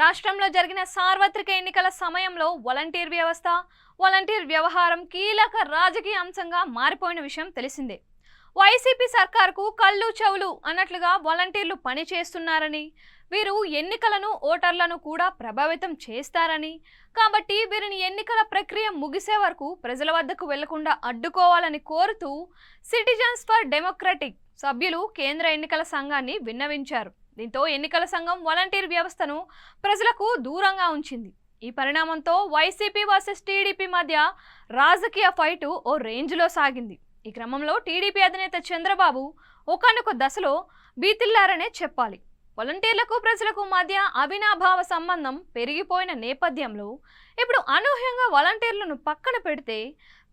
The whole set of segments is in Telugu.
రాష్ట్రంలో జరిగిన సార్వత్రిక ఎన్నికల సమయంలో వాలంటీర్ వ్యవహారం కీలక రాజకీయ అంశంగా మారిపోయిన విషయం తెలిసిందే. వైసీపీ సర్కార్కు కళ్ళు చెవులు అన్నట్లుగా వాలంటీర్లు పని చేస్తున్నారని, వీరు ఎన్నికలను ఓటర్లను కూడా ప్రభావితం చేస్తారని, కాబట్టి వీరిని ఎన్నికల ప్రక్రియ ముగిసే వరకు ప్రజల వద్దకు వెళ్లకుండా అడ్డుకోవాలని కోరుతూ సిటిజన్స్ ఫర్ డెమోక్రటిక్ సభ్యులు కేంద్ర ఎన్నికల సంఘాన్ని విన్నవించారు. దీంతో ఎన్నికల సంఘం వాలంటీర్ వ్యవస్థను ప్రజలకు దూరంగా ఉంచింది. ఈ పరిణామంతో వైసీపీ వర్సెస్ టీడీపీ మధ్య రాజకీయ ఫైటు ఓ రేంజ్లో సాగింది. ఈ క్రమంలో టీడీపీ అధినేత చంద్రబాబు ఒకానొక దశలో బీతిల్లారనే చెప్పాలి. వాలంటీర్లకు ప్రజలకు మధ్య అవినాభావ సంబంధం పెరిగిపోయిన నేపథ్యంలో ఇప్పుడు అనూహ్యంగా వాలంటీర్లను పక్కన పెడితే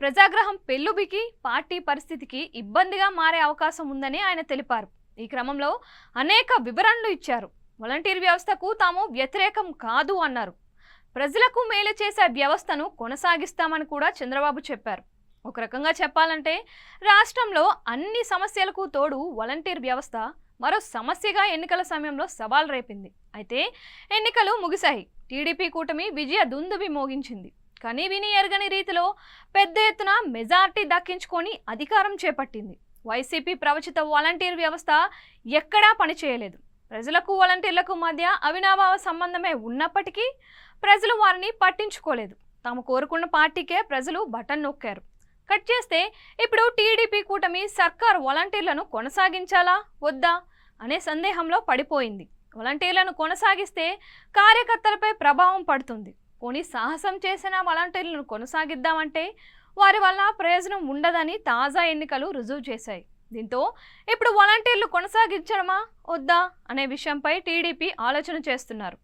ప్రజాగ్రహం పెల్లుబికి పార్టీ పరిస్థితికి ఇబ్బందిగా మారే అవకాశం ఉందని ఆయన తెలిపారు. ఈ క్రమంలో అనేక వివరణలు ఇచ్చారు. వాలంటీర్ వ్యవస్థకు తాము వ్యతిరేకం కాదు అన్నారు. ప్రజలకు మేలు చేసే వ్యవస్థను కొనసాగిస్తామని కూడా చంద్రబాబు చెప్పారు. ఒక రకంగా చెప్పాలంటే రాష్ట్రంలో అన్ని సమస్యలకు తోడు వాలంటీర్ వ్యవస్థ మరో సమస్యగా ఎన్నికల సమయంలో సవాల్ రేపింది. అయితే ఎన్నికలు ముగిశాయి. టీడీపీ కూటమి విజయ దుందుబి మోగించింది. కానీ విని ఎరగని రీతిలో పెద్ద ఎత్తున మెజార్టీ దక్కించుకొని అధికారం చేపట్టింది. వైసీపీ ప్రవచిత వాలంటీర్ వ్యవస్థ ఎక్కడా పనిచేయలేదు. ప్రజలకు వాలంటీర్లకు మధ్య అవినాభావ సంబంధమే ఉన్నప్పటికీ ప్రజలు వారిని పట్టించుకోలేదు. తాము కోరుకున్న పార్టీకే ప్రజలు బటన్ నొక్కారు. కట్ చేస్తే ఇప్పుడు టీడీపీ కూటమి సర్కార్ వాలంటీర్లను కొనసాగించాలా వద్దా అనే సందేహంలో పడిపోయింది. వాలంటీర్లను కొనసాగిస్తే కార్యకర్తలపై ప్రభావం పడుతుంది. పోనీ సాహసం చేసిన వాలంటీర్లను కొనసాగిద్దామంటే వారి వల్ల ప్రయోజనం ఉండదని తాజా ఎన్నికలు రుజువు చేశాయి. దీంతో ఇప్పుడు వాలంటీర్లు కొనసాగించడమా వద్దా అనే విషయంపై టీడీపీ ఆలోచన చేస్తున్నారు.